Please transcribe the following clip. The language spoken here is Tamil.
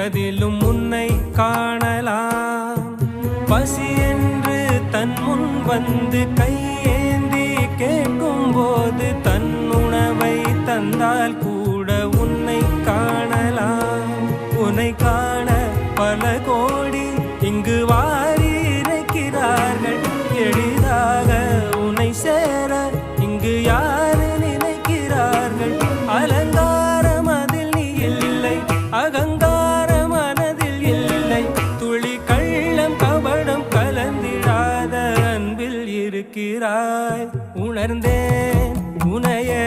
எதிலும் உன்னை காணலாம். பசி என்று தன் முன் வந்து கையேந்தி கேட்கும் போது தன் உணவை தந்தால் கூட உன்னை காணலாம். உன்னை காண பல கோடி இங்கு வாரி இறைக்கிறார்கள். எளிதாக உன்னை சேர இங்கு யாரு நினைக்கிறார்கள். அலங்காரம் அதில் நீ இல்லை, அகங்கார மனதில் இல்லை. துளி கள்ளம் கபடம் கலந்திடாத அன்பில் இருக்கிறாய். உணர்ந்தேன் உனையே